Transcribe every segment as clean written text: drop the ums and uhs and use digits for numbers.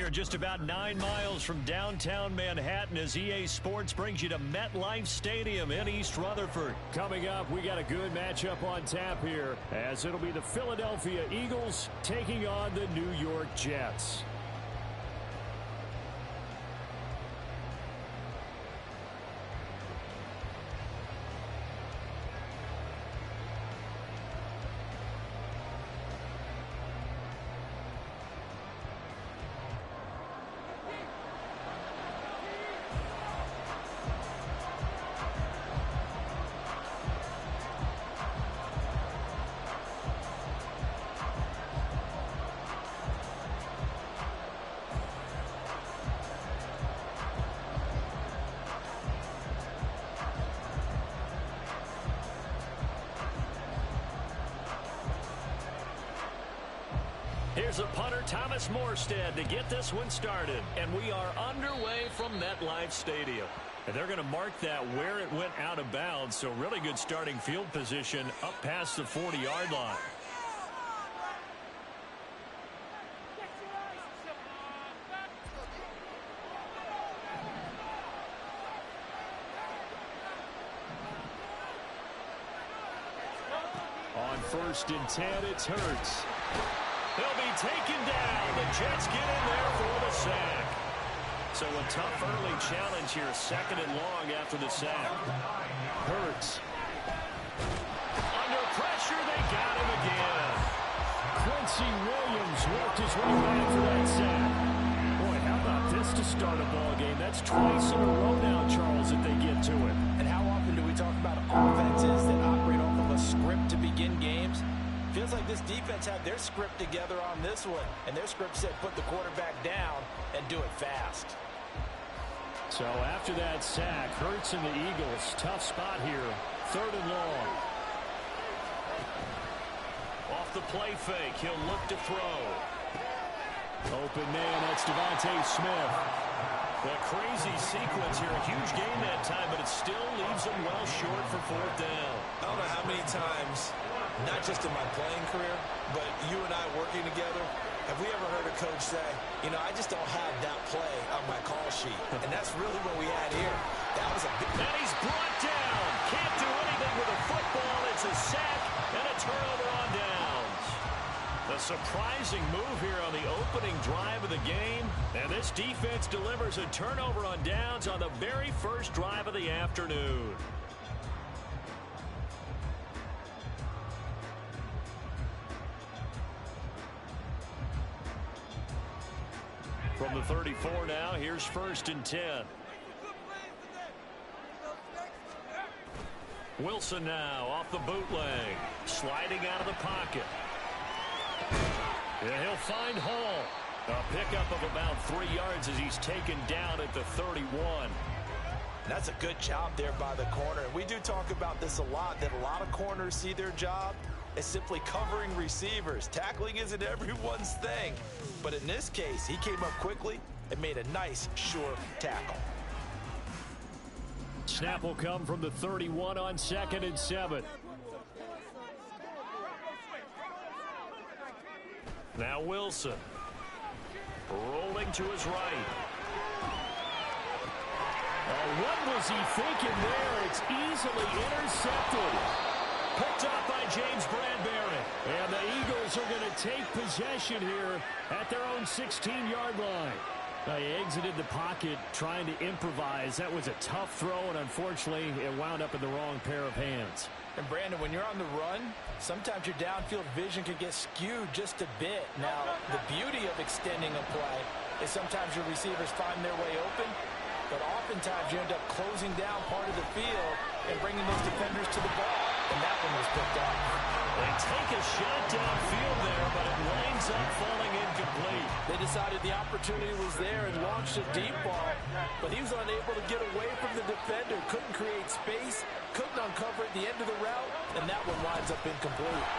here just about 9 miles from downtown Manhattan as EA Sports brings you to MetLife Stadium in East Rutherford. Coming up, we got a good matchup on tap here as it'll be the Philadelphia Eagles taking on the New York Jets. Here's a punter, Thomas Morstead, to get this one started. And we are underway from MetLife Stadium. And they're going to mark that where it went out of bounds. So really good starting field position up past the 40-yard line. On 1st and 10, it's Hurts. He'll be taken down. The Jets get in there for the sack. So a tough early challenge here, 2nd and long after the sack. Hurts. Under pressure, they got him again. Quincy Williams worked his way back for that sack. Boy, how about this to start a ball game? That's twice in a row now, Charles, that they get to it. And how often do we talk about offenses that operate off of a script to begin games? Feels like this defense had their script together on this one, and their script said put the quarterback down and do it fast. So after that sack, Hurts and the Eagles, tough spot here, 3rd and long. Off the play fake, he'll look to throw. Open man, that's Devontae Smith. The crazy sequence here, a huge gain that time, but it still leaves them well short for 4th down. I don't know how many times, not just in my playing career, but you and I working together, have we ever heard a coach say, you know, I just don't have that play on my call sheet. And that's really what we had here. That was a big... And he's brought down. Can't do anything with a football. It's a sack and a turnover on downs. A surprising move here on the opening drive of the game. And this defense delivers a turnover on downs on the very first drive of the afternoon. From the 34 now, here's 1st and 10. Wilson now off the bootleg. Sliding out of the pocket. Yeah, he'll find Hall. A pickup of about 3 yards as he's taken down at the 31. That's a good job there by the corner. We do talk about this a lot, that a lot of corners see their job as simply covering receivers. Tackling isn't everyone's thing. But in this case, he came up quickly and made a nice, sure tackle. Snap will come from the 31 on 2nd and 7. Now Wilson. Rolling to his right. What was he thinking there? It's easily intercepted. Picked up by James Bradbury. And the Eagles are going to take possession here at their own 16-yard line. They exited the pocket trying to improvise. That was a tough throw, and unfortunately, it wound up in the wrong pair of hands. And Brandon, when you're on the run, sometimes your downfield vision can get skewed just a bit. Now, the beauty of extending a play is sometimes your receivers find their way open, but oftentimes you end up closing down part of the field and bringing those defenders to the ball. And that one was picked up. They take a shot downfield there, but it winds up falling incomplete. They decided the opportunity was there and launched a deep ball, but he was unable to get away from the defender, couldn't create space, couldn't uncover at the end of the route, and that one winds up incomplete.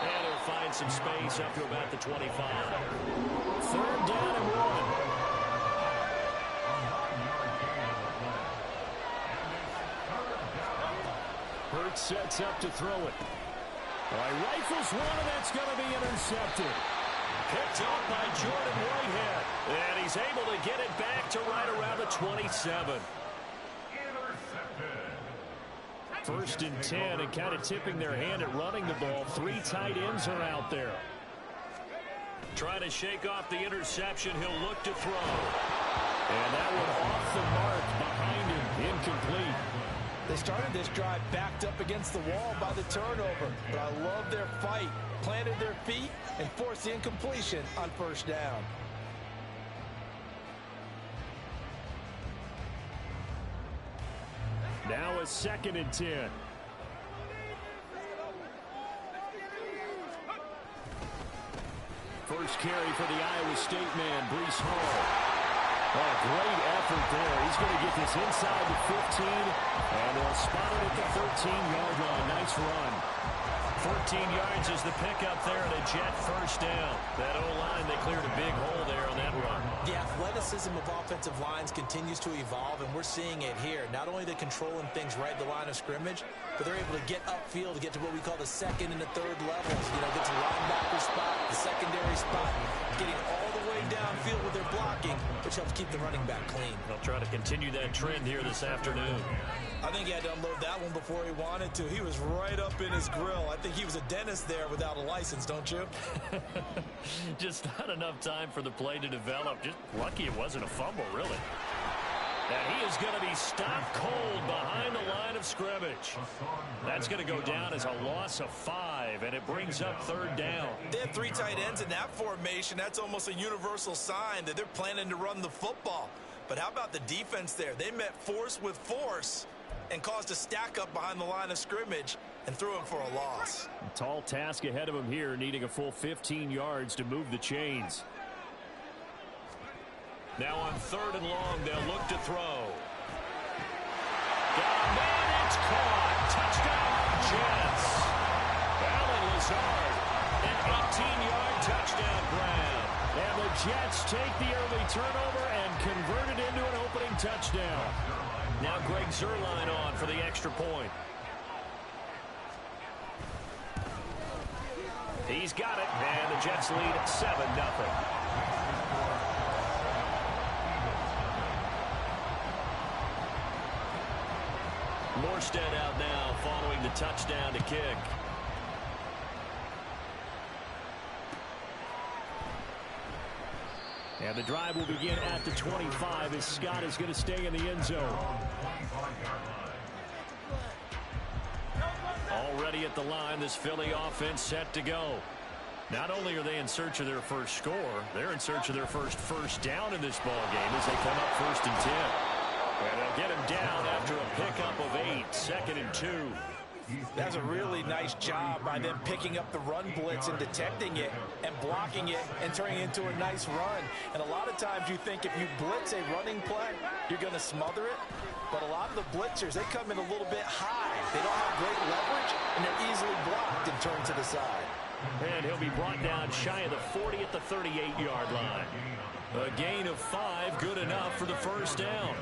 And he'll find some space up to about the 25. 3rd down and 1. Hurts sets up to throw it. All right, rifles one, and that's going to be intercepted. Picked up by Jordan Whitehead. And he's able to get it back to right around the 27. First and 10, and kind of tipping their hand at running the ball. 3 tight ends are out there. Trying to shake off the interception. He'll look to throw. And that one off the mark behind him. Incomplete. They started this drive backed up against the wall by the turnover. But I love their fight. Planted their feet and forced the incompletion on first down. Now a 2nd and 10. First carry for the Iowa State man, Breece Hall. Oh, great effort there. He's going to get this inside the 15, and they'll spot it at the 13-yard line. Nice run. 14 yards is the pickup there and a Jet first down. That O-line, they cleared a big hole there on that run. The athleticism of offensive lines continues to evolve, and we're seeing it here. Not only are they controlling things right at the line of scrimmage, but they're able to get upfield to get to what we call the second and the third levels. You know, get to linebacker spot, the secondary spot, getting all the way downfield with their blocking, which helps keep the running back clean. They'll try to continue that trend here this afternoon. I think he had to unload that one before he wanted to. He was right up in his grill. I think he was a dentist there without a license, don't you? Just not enough time for the play to develop. Just lucky it wasn't a fumble, really. And he is going to be stopped cold behind the line of scrimmage. That's going to go down as a loss of 5, and it brings up 3rd down. They have 3 tight ends in that formation. That's almost a universal sign that they're planning to run the football. But how about the defense there? They met force with force and caused a stack up behind the line of scrimmage and threw him for a loss. A tall task ahead of him here, needing a full 15 yards to move the chains. Now on 3rd and long, they'll look to throw. Got a man, it's caught. Touchdown, Jets. Alan Lazard, an 18-yard touchdown grab. And the Jets take the early turnover and convert it into an opening touchdown. Now Greg Zuerlein on for the extra point. He's got it, and the Jets lead 7-0. Morstead out now following the touchdown to kick. And the drive will begin at the 25 as Scott is going to stay in the end zone. Already at the line, this Philly offense set to go. Not only are they in search of their first score, they're in search of their first down in this ball game as they come up 1st and 10. And they'll get him down after a pickup of 8, 2nd and 2. That's a really nice job by them picking up the run blitz and detecting it and blocking it and turning it into a nice run. And a lot of times you think if you blitz a running play, you're going to smother it. But a lot of the blitzers, they come in a little bit high. They don't have great leverage, and they're easily blocked and turned to the side. And he'll be brought down shy of the 40 at the 38-yard line. A gain of 5, good enough for the first down.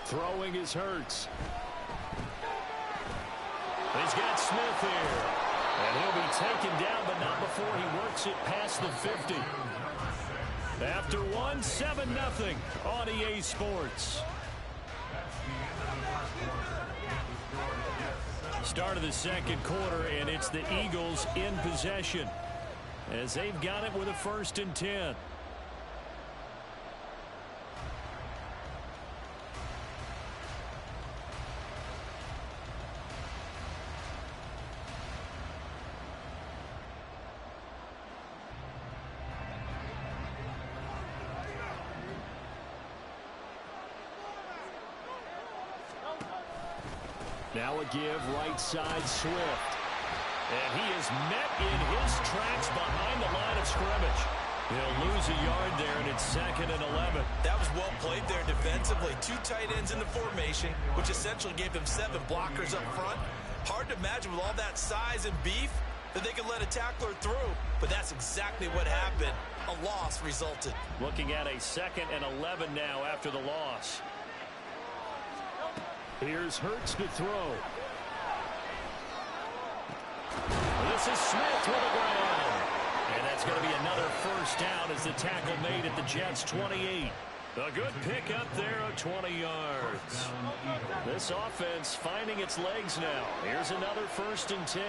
Throwing is Hurts. He's got Smith here. And he'll be taken down, but not before he works it past the 50. After 1, 7-0 on EA Sports. Start of the 2nd quarter, and it's the Eagles in possession as they've got it with a 1st and 10. Now a give, right side, Swift. And he is met in his tracks behind the line of scrimmage. He'll lose a yard there, and it's 2nd and 11. That was well played there defensively. 2 tight ends in the formation, which essentially gave them 7 blockers up front. Hard to imagine with all that size and beef that they could let a tackler through. But that's exactly what happened. A loss resulted. Looking at a 2nd and 11 now after the loss. Here's Hurts to throw. This is Smith with a grab. And that's going to be another first down as the tackle made at the Jets' 28. A good pick up there of 20 yards. This offense finding its legs now. Here's another 1st and 10.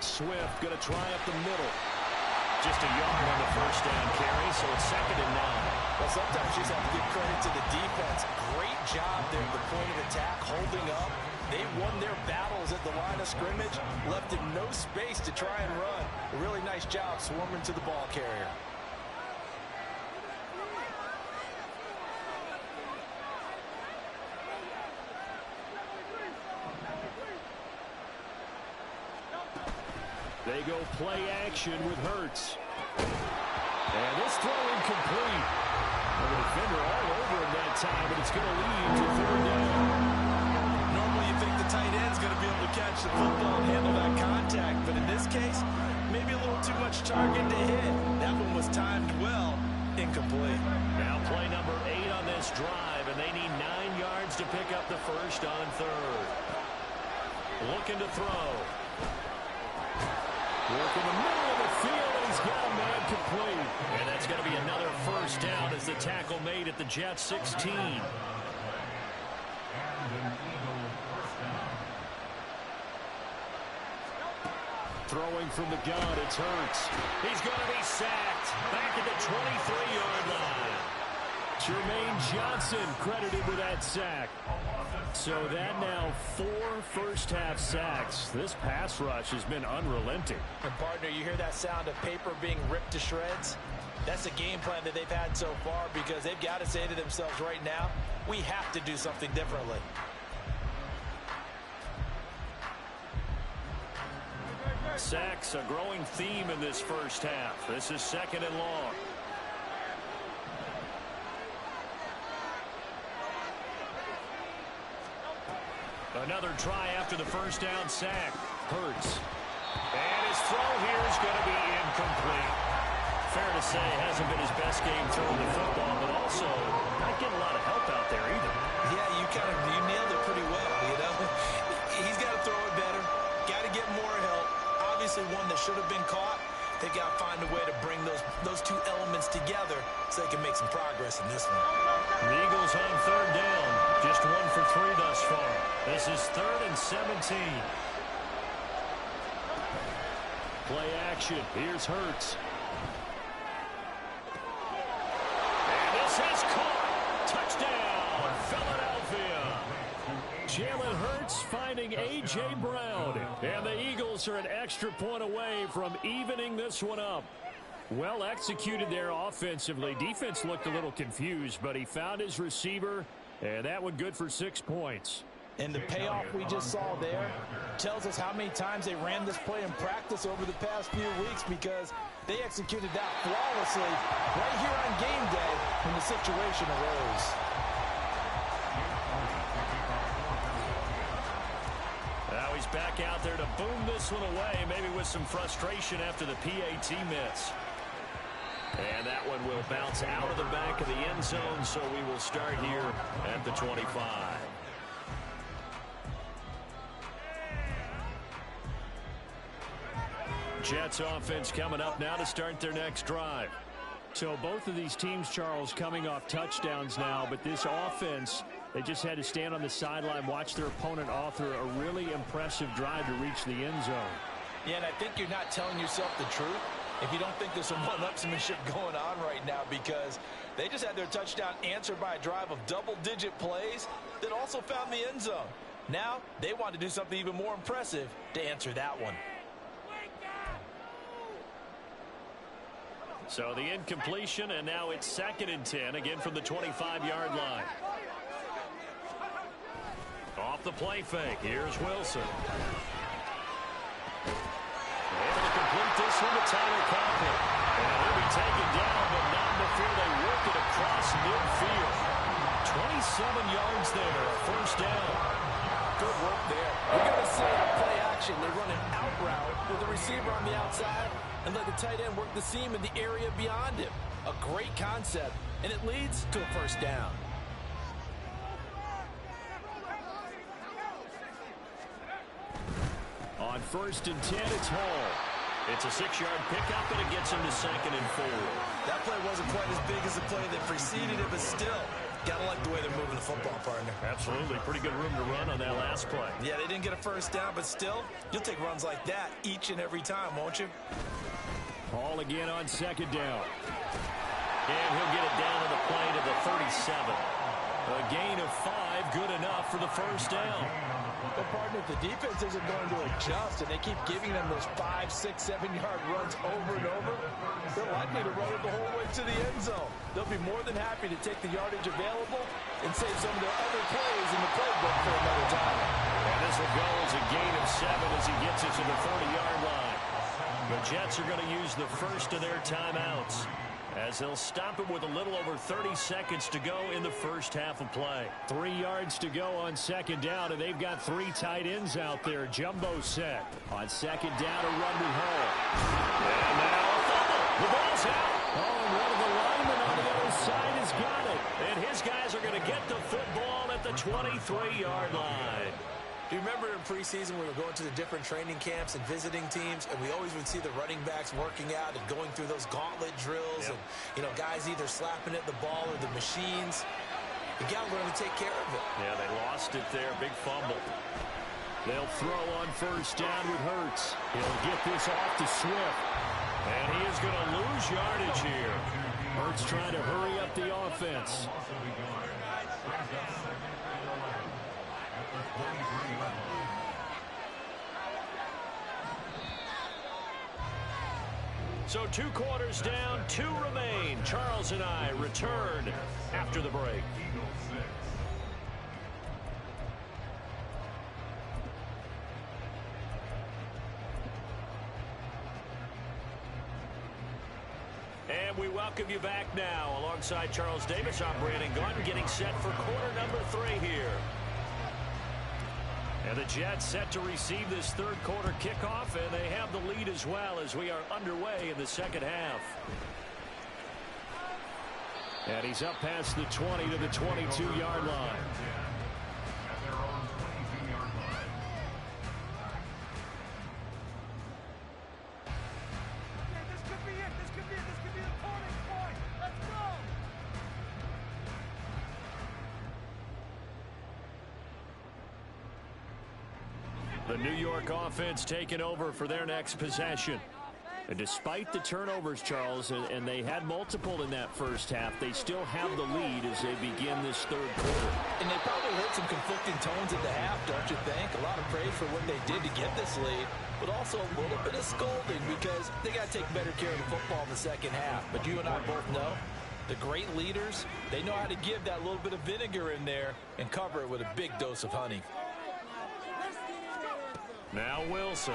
Swift going to try up the middle. Just a yard on the first down carry, so it's 2nd and 9. Well, sometimes you just have to give credit to the defense. Great job there at the point of attack, holding up. They won their battles at the line of scrimmage, left him no space to try and run. A really nice job swarming to the ball carrier. They go play action with Hurts. And this throw incomplete. The defender all over him that time, but it's going to lead to 3rd down. Normally you think the tight end's going to be able to catch the football and handle that contact, but in this case, maybe a little too much target to hit. That one was timed well, incomplete. Now play number 8 on this drive, and they need 9 yards to pick up the first on 3rd. Looking to throw. Work in the middle of the field, and he's got a man complete. And that's going to be another first down as the tackle made at the Jets' 16. Throwing from the gun, it's Hurts. He's going to be sacked back at the 23-yard line. Jermaine Johnson credited with that sack. So that now 4 first-half sacks. This pass rush has been unrelenting. And partner, you hear that sound of paper being ripped to shreds? That's the game plan that they've had so far, because they've got to say to themselves right now, we have to do something differently. Sacks, a growing theme in this first half. This is 2nd and long. Another try after the first down sack. Hurts. And his throw here is going to be incomplete. Fair to say, hasn't been his best game throwing the football, but also not getting a lot of help out there either. Yeah, you nailed it pretty well, you know. He's got to throw it better. Got to get more help. Obviously one that should have been caught. They got to find a way to bring those two elements together so they can make some progress in this one. The Eagles on 3rd down. Just 1 for 3 thus far. This is 3rd and 17. Play action. Here's Hurts. And this has caught. Touchdown, Philadelphia. Jalen Hurts finding A.J. Brown. And the Eagles are an extra point away from evening this one up. Well executed there offensively. Defense looked a little confused, but he found his receiver, and that one good for 6 points. And the payoff we just saw there tells us how many times they ran this play in practice over the past few weeks, because they executed that flawlessly right here on game day when the situation arose. Now he's back out there to boom this one away, maybe with some frustration after the PAT miss. And that one will bounce out of the back of the end zone, so we will start here at the 25. Jets offense coming up now to start their next drive. So both of these teams, Charles, coming off touchdowns now, but this offense, they just had to stand on the sideline, watch their opponent author a really impressive drive to reach the end zone. Yeah, and I think you're not telling yourself the truth if you don't think there's some one-upsmanship going on right now, because they just had their touchdown answered by a drive of double-digit plays that also found the end zone. Now they want to do something even more impressive to answer that one. So the incompletion, and now it's 2nd and 10, again from the 25-yard line. Off the play fake, here's Wilson. Able to complete this one to Tyler Conklin. And he'll be taken down, but not before they work it across midfield. 27 yards there, first down. Good work there. You're going to see it on play action. They run an out route with the receiver on the outside and let the tight end work the seam in the area beyond him. A great concept, and it leads to a first down. first and 10. It's Hall. It's a 6-yard pickup, and it gets him to 2nd and 4. That play wasn't quite as big as the play that preceded it, but still, gotta like the way they're moving the football, partner. Absolutely. Pretty good room to run on that last play. Yeah, they didn't get a first down, but still, you'll take runs like that each and every time, won't you? Hall again on 2nd down. And he'll get it down to the play to the 37. A gain of 5, good enough for the first down. But, partner, if the defense isn't going to adjust and they keep giving them those 5, 6, 7-yard runs over and over, they're likely to run it the whole way to the end zone. They'll be more than happy to take the yardage available and save some of their other plays in the playbook for another time. And this will go as a gain of 7 as he gets it to the 40-yard line. The Jets are going to use the first of their timeouts, as they'll stop it with a little over 30 seconds to go in the first half of play. 3 yards to go on 2nd down, and they've got 3 tight ends out there. Jumbo set. On 2nd down, a run with Hall. And now a fumble. The ball's out. Oh, and one of the linemen on the other side has got it. And his guys are going to get the football at the 23-yard line. Do you remember in preseason we were going to the different training camps and visiting teams, and we always would see the running backs working out and going through those gauntlet drills, and, you know, guys either slapping at the ball or the machines. You got to learn to take care of it. Yeah, they lost it there. Big fumble. They'll throw on 1st down with Hurts. He'll get this off to Swift. And he is going to lose yardage here. Hurts trying to hurry up the offense. So 2 quarters down, 2 remain. Charles and I return after the break. And we welcome you back now. Alongside Charles Davis, I'm Brandon Gordon, getting set for quarter number 3 here. And the Jets set to receive this 3rd quarter kickoff, and they have the lead as well as we are underway in the 2nd half. And he's up past the 20 to the 22-yard line. The New York offense taking over for their next possession. And despite the turnovers, Charles, and they had multiple in that first half, they still have the lead as they begin this 3rd quarter. And they probably heard some conflicting tones at the half, don't you think? A lot of praise for what they did to get this lead, but also a little bit of scolding because they got to take better care of the football in the 2nd half. But you and I both know the great leaders, they know how to give that little bit of vinegar in there and cover it with a big dose of honey. Now Wilson.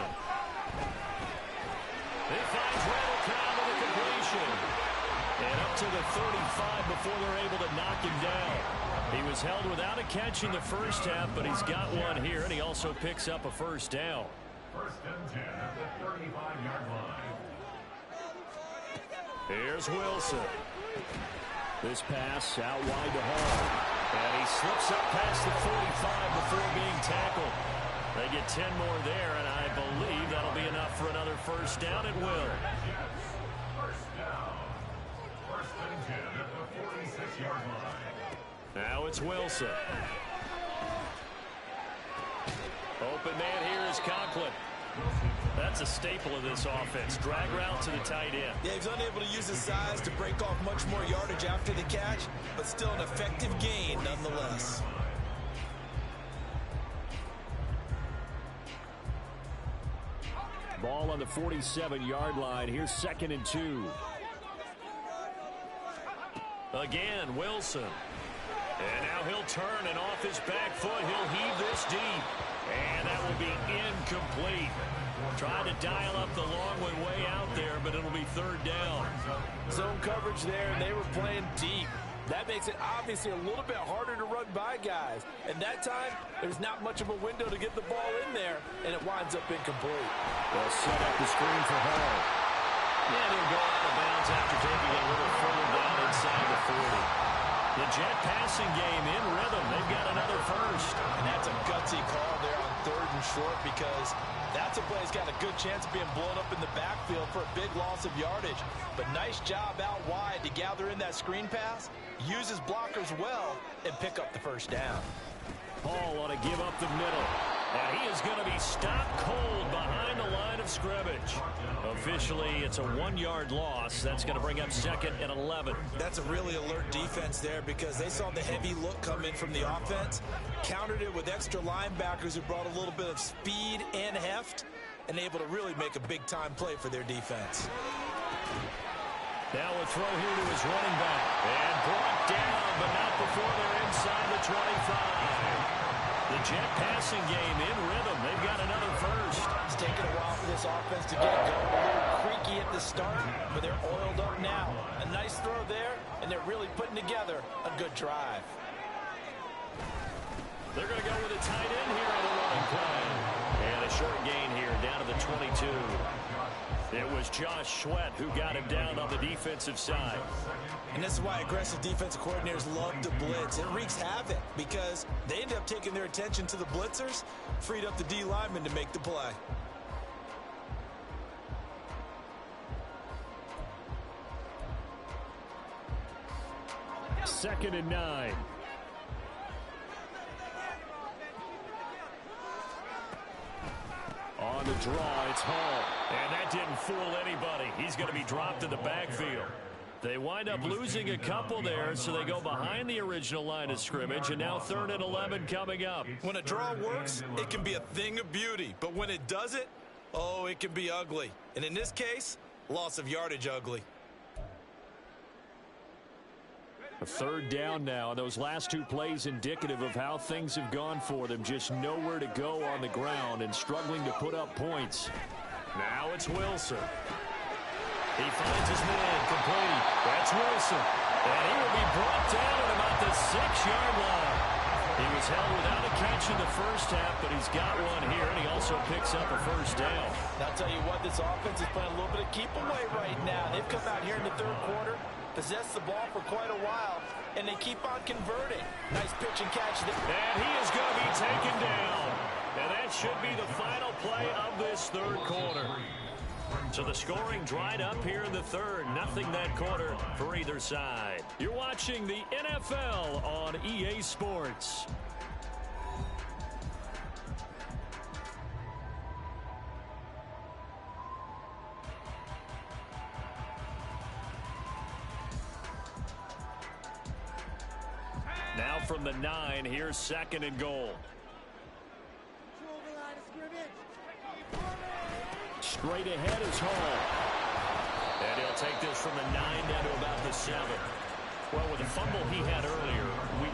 He finds Randall Cobb with a completion. And up to the 35 before they're able to knock him down. He was held without a catch in the first half, but he's got one here, and he also picks up a first down. 1st and 10 at the 35-yard line. Here's Wilson. This pass out wide to Hall. And he slips up past the 45 before being tackled. They get 10 more there, and I believe that'll be enough for another first down. It will. First down. 1st and 10 at the 46-yard line. Now it's Wilson. Open man here is Conklin. That's a staple of this offense. Drag route to the tight end. Yeah, he's unable to use his size to break off much more yardage after the catch, but still an effective gain nonetheless. Ball on the 47-yard line. Here's 2nd and 2. Again, Wilson. And now he'll turn, and off his back foot, he'll heave this deep. And that will be incomplete. Trying to dial up the long way out there, but it'll be 3rd down. Zone coverage there, and they were playing deep. That makes it obviously a little bit harder to run by guys. And that time, there's not much of a window to get the ball in there, and it winds up incomplete. They'll set up the screen for Hall. And he'll go out of bounds after taking it a little further down inside the 40. The Jet passing game in rhythm. They've got another first. And that's a gutsy call there on 3rd and short, because that's a play that's got a good chance of being blown up in the backfield for a big loss of yardage. But nice job out wide to gather in that screen pass, use his blockers well, and pick up the first down. Paul on a give up the middle. And he is going to be stopped cold behind the line of scrimmage. Officially, it's a 1-yard loss. That's going to bring up 2nd and 11. That's a really alert defense there, because they saw the heavy look come in from the offense, countered it with extra linebackers who brought a little bit of speed and heft, and able to really make a big-time play for their defense. Now a throw here to his running back. And brought down, but not before they're inside the 25. The Jet passing game in rhythm. They've got another first. It's taken a while for this offense to get going. A little creaky at the start, but they're oiled up now. A nice throw there, and they're really putting together a good drive. They're going to go with a tight end here on the running play. And a short gain here down to the 22. It was Josh Sweat who got him down on the defensive side. And this is why aggressive defensive coordinators love to blitz. It wreaks havoc, because they end up taking their attention to the blitzers, freed up the D lineman to make the play. Second and 9. On the draw, it's Hall. And that didn't fool anybody. He's going to be dropped in the backfield. They wind up losing a couple there, so they go behind the original line of scrimmage, and now 3rd and 11 coming up. When a draw works, it can be a thing of beauty. But when it doesn't, oh, it can be ugly. And in this case, loss of yardage ugly. A 3rd down now. Those last 2 plays indicative of how things have gone for them. Just nowhere to go on the ground and struggling to put up points. Now it's Wilson. He finds his man complete. That's Wilson. And he will be brought down at about the 6-yard line. He was held without a catch in the first half, but he's got one here, and he also picks up a first down. Now, I'll tell you what, this offense is playing a little bit of keep away right now. They've come out here in the 3rd quarter, possessed the ball for quite a while, and they keep on converting. Nice pitch and catch. And he is going to be taken down. And that should be the final play of this 3rd quarter. So the scoring dried up here in the 3rd. Nothing that quarter for either side. You're watching the NFL on EA Sports. Now from the 9, here's 2nd and goal. Straight ahead is Hall. And he'll take this from the 9 down to about the 7. Well, with the fumble he had earlier,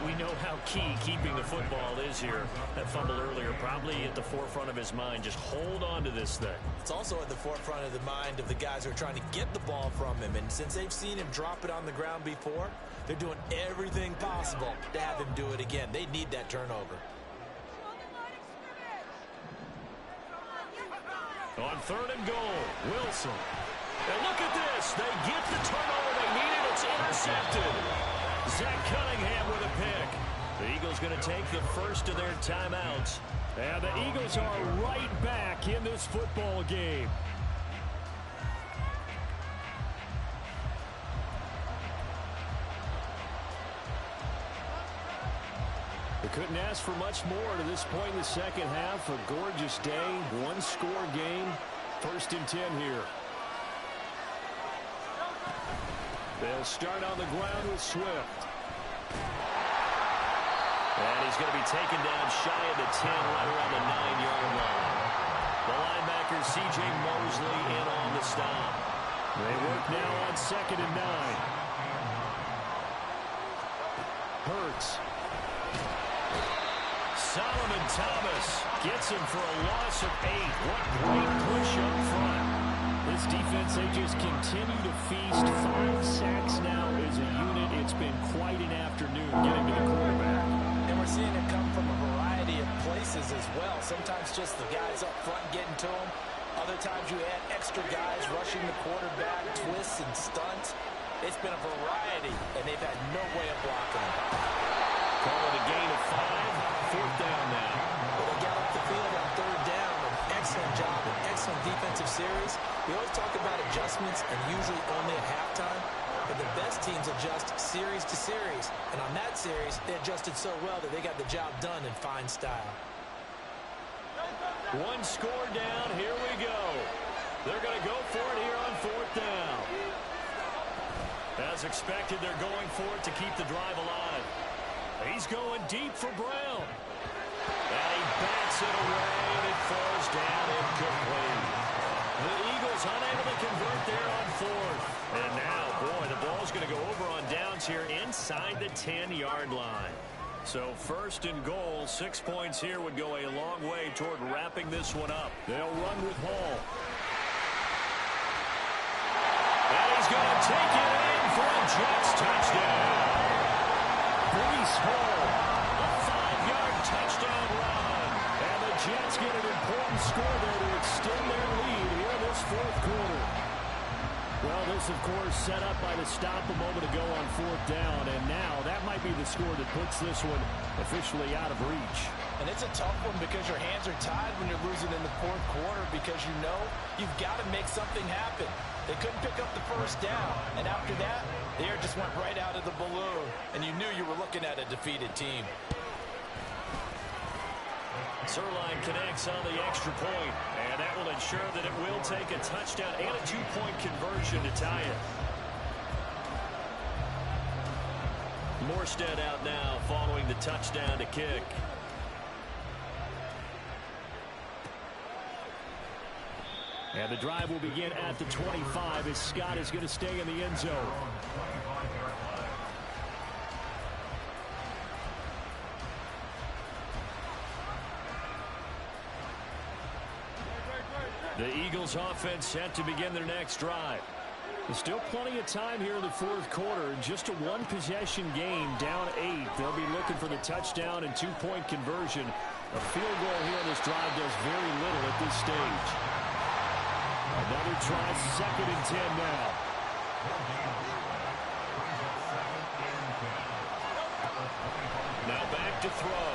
we know how key keeping the football is here. That fumble earlier probably at the forefront of his mind. Just hold on to this thing. It's also at the forefront of the mind of the guys who are trying to get the ball from him. And since they've seen him drop it on the ground before, they're doing everything possible to have him do it again. They need that turnover. On 3rd and goal, Wilson. And look at this. They get the turnover they needed. It's intercepted. Zach Cunningham with a pick. The Eagles going to take the first of their timeouts. And the Eagles are right back in this football game. They couldn't ask for much more to this point in the second half. A gorgeous day, 1-score game. 1st and 10 here. They'll start on the ground with Swift. And he's going to be taken down shy of the 10, right around the 9-yard line. The linebacker, C.J. Mosley, in on the stop. They work now on 2nd and 9. Hurts. Solomon Thomas gets him for a loss of 8. What great push up front. This defense, they just continue to feast. 5 sacks now as a unit. It's been quite an afternoon getting to the quarterback. And we're seeing it come from a variety of places as well. Sometimes just the guys up front getting to them. Other times you add extra guys rushing the quarterback, twists and stunts. It's been a variety, and they've had no way of blocking them. Call it a gain of 5. 4th down now. Well, they got up the field on 3rd down. An excellent job, an excellent defensive series. We always talk about adjustments and usually only at halftime. But the best teams adjust series to series. And on that series, they adjusted so well that they got the job done in fine style. 1 score down. Here we go. They're going to go for it here on 4th down. As expected, they're going for it to keep the drive alive. He's going deep for Brown. And he bats it away, and it falls down incomplete. The Eagles unable to convert there on 4th. And now, boy, the ball's going to go over on downs here inside the 10-yard line. So 1st and goal, 6 points here would go a long way toward wrapping this one up. They'll run with Hall. And he's going to take it in for a Jets touchdown. Breece Hall, a 5-yard touchdown run. And the Jets get an important score there to extend their lead here in this 4th quarter. Well, this, of course, set up by the stop a moment ago on 4th down, and now that might be the score that puts this one officially out of reach. And it's a tough one because your hands are tied when you're losing in the 4th quarter because you know you've got to make something happen. They couldn't pick up the 1st down, and after that, the air just went right out of the balloon, and you knew you were looking at a defeated team. Zerline connects on the extra point, and that will ensure that it will take a touchdown and a 2-point conversion to tie it. Morstead out now following the touchdown to kick. And the drive will begin at the 25 as Scott is going to stay in the end zone. The Eagles offense set to begin their next drive. There's still plenty of time here in the 4th quarter. Just a 1-possession game, down 8. They'll be looking for the touchdown and 2-point conversion. A field goal here on this drive does very little at this stage. Another try, 2nd and 10 now. Now back to throw.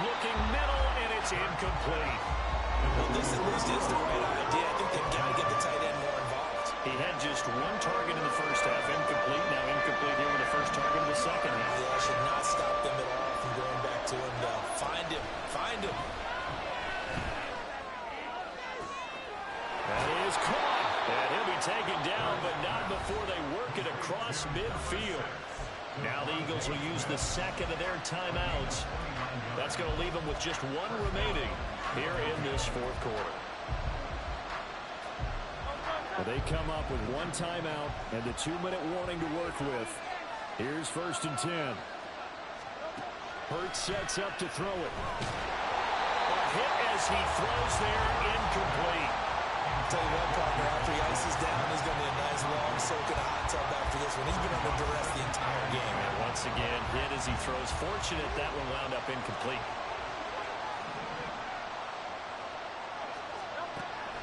Looking middle, and it's incomplete. Well, this at least is the right idea. I think they've got to get the tight end more involved. He had just 1 target in the 1st half, incomplete. Now incomplete here with the 1st target in the 2nd half. Yeah, should not stop them at all from going back to him. Find him. Find him. That is caught. And he'll be taken down, but not before they work it across midfield. Now the Eagles will use the 2nd of their timeouts. That's going to leave them with just 1 remaining here in this 4th quarter. Well, they come up with 1 timeout and the 2-minute warning to work with. Here's 1st and 10. Hurts sets up to throw it. A hit as he throws there, incomplete. I'll tell you what, partner, after he ices down, he's going to be a nice long soak in a hot tub after this one. He's been under duress the entire game. And once again, hit as he throws. Fortunate that one wound up incomplete.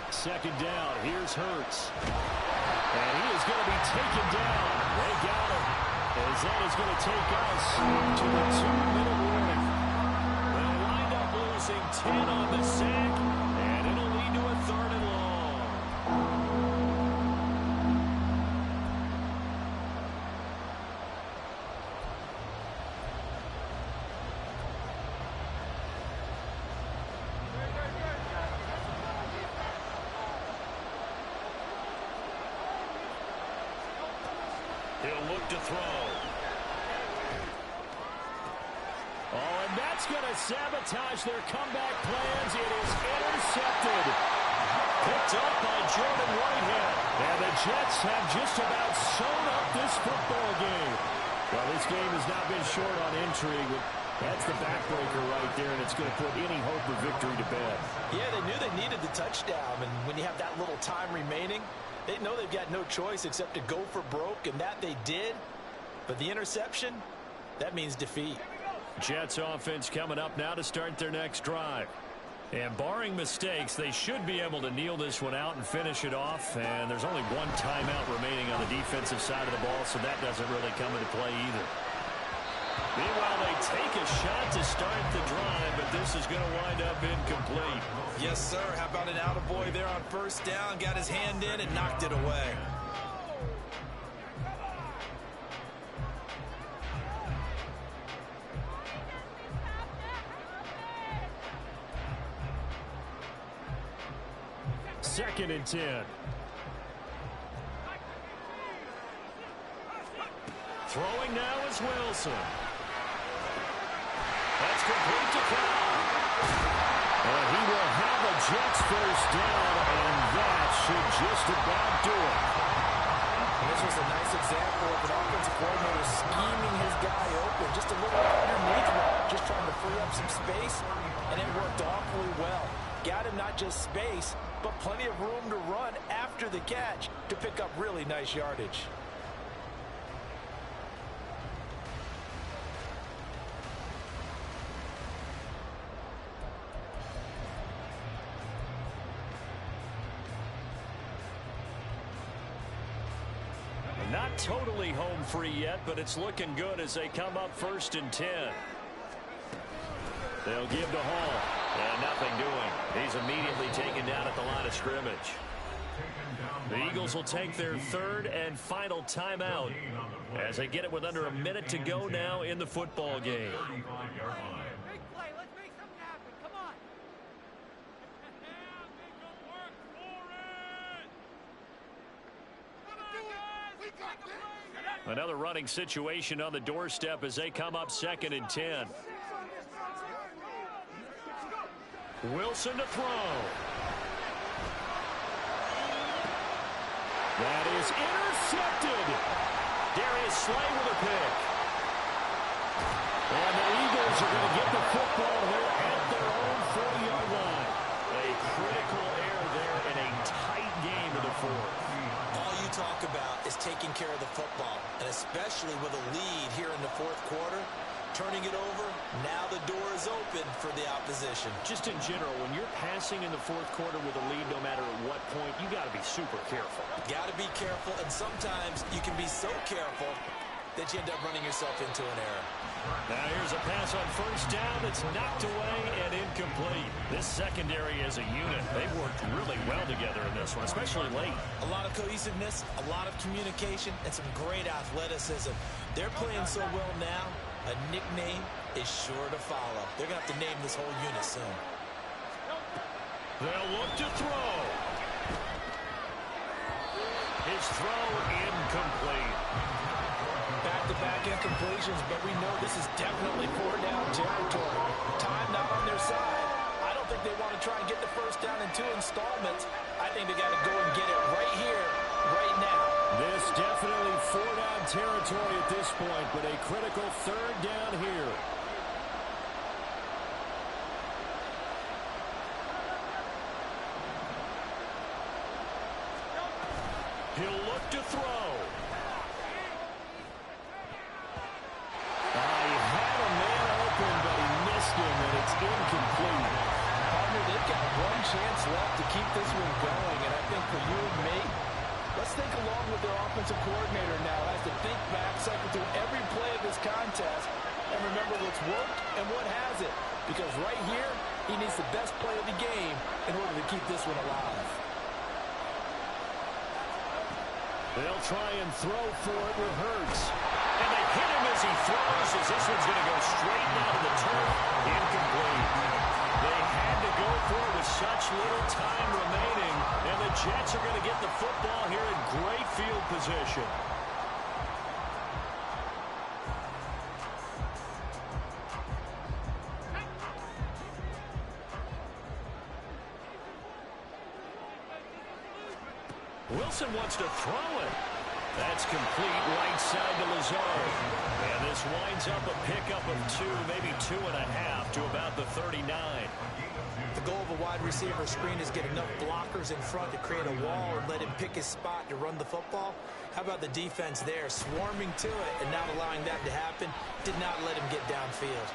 2nd down. Here's Hurts. And he is going to be taken down. They got him. As that is going to take us to the 2-minute warning. They'll wind up losing 10 on the sack, and it'll lead to a 3rd and long. He'll look to throw. Oh, and that's going to sabotage their comeback plans. It is intercepted. Picked up by Jordan Whitehead. And the Jets have just about sewn up this football game. Well, this game has not been short on intrigue. That's the backbreaker right there, and it's going to put any hope of victory to bed. Yeah, they knew they needed the touchdown, and when you have that little time remaining, they know they've got no choice except to go for broke, and that they did. But the interception, that means defeat. Jets offense coming up now to start their next drive. And barring mistakes, they should be able to kneel this one out and finish it off. And there's only one timeout remaining on the defensive side of the ball, so that doesn't really come into play either. Meanwhile, they take a shot to start the drive, but this is going to wind up incomplete. Yes, sir. How about an attaboy there on first down? Got his hand in and knocked it away. Second and 10. Throwing now is Wilson. That's complete to Cobb. And he will have a Jets first down, and that should just about do it. And this was a nice example of an offensive coordinator scheming his guy open, just a little underneath route, just trying to free up some space, and it worked awfully well. Got him not just space, but plenty of room to run after the catch to pick up really nice yardage. Not totally home free yet, but it's looking good as they come up first and 10. They'll give to Hall. And nothing doing. He's immediately taken down at the line of scrimmage. The Eagles will take their third and final timeout as they get it with under a minute to go now in the football game. Big play. Let's make something happen. Come on. Another running situation on the doorstep as they come up second and 10. Wilson to throw. That is intercepted. Darius Slay with a pick. And the Eagles are going to get the football here at their own 40-yard line. A critical error there in a tight game in the fourth. All you talk about is taking care of the football, and especially with a lead here in the fourth quarter. Turning it over, now the door is open for the opposition. Just in general, when you're passing in the fourth quarter with a lead, no matter at what point, you got to be super careful. Got to be careful, and sometimes you can be so careful that you end up running yourself into an error. Now here's a pass on first down that's knocked away and incomplete. This secondary as a unit, they've worked really well together in this one, especially late. A lot of cohesiveness, a lot of communication, and some great athleticism. They're playing so well now. A nickname is sure to follow. They're going to have to name this whole unit soon. They'll look to throw. His throw incomplete. Back-to-back incompletions, but we know this is definitely four-down territory. Time not on their side. I don't think they want to try and get the first down in 2 installments. I think they got to go and get it right here, right now. This definitely four-down territory at this point, but a critical third down here. He'll look to throw. He had a man open, but he missed him, and it's incomplete. Partner, they've got one chance left to keep this one going, and I think for you and me, let's think along with their offensive coordinator now as to think back, cycle through every play of this contest, and remember what's worked and what hasn't. Because right here, he needs the best play of the game in order to keep this one alive. They'll try and throw for it with Hurts. And they hit him as he throws, as this one's going to go straight down to the turf. Incomplete. They had to go for it with such little time remaining, and the Jets are going to get the football here in great field position. Wilson wants to throw it. That's complete right side to Lazard. And this winds up a pickup of 2, maybe 2.5 to about the 39. The goal of a wide receiver screen is get enough blockers in front to create a wall and let him pick his spot to run the football. How about the defense there, swarming to it and not allowing that to happen? Did not let him get downfield.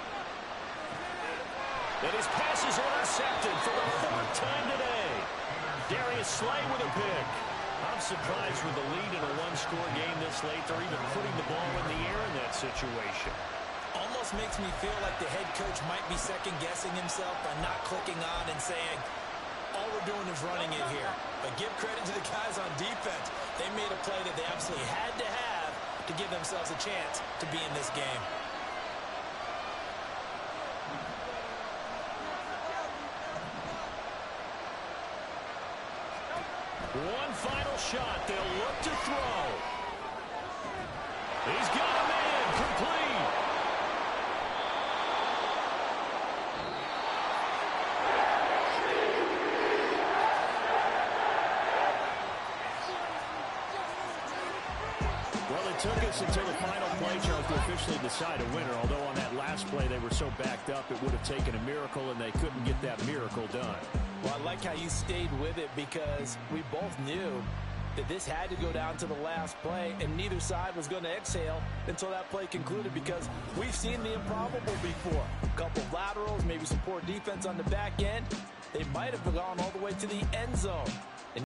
And his pass is intercepted for the fourth time today. Darius Slay with a pick. I'm surprised with the lead in a one-score game this late. They're even putting the ball in the air in that situation. Almost makes me feel like the head coach might be second-guessing himself by not clicking on and saying, all we're doing is running it here. But give credit to the guys on defense. They made a play that they absolutely had to have to give themselves a chance to be in this game. One final shot. They'll look to throw. He's got a man. Complete. Well, it took us until the final play, Charles, to officially decide a winner. Although on that last play they were so backed up, it would have taken a miracle, and they couldn't get that miracle done. Well, I like how you stayed with it because we both knew that this had to go down to the last play, and neither side was going to exhale until that play concluded because we've seen the improbable before. A couple of laterals, maybe some poor defense on the back end. They might have gone all the way to the end zone.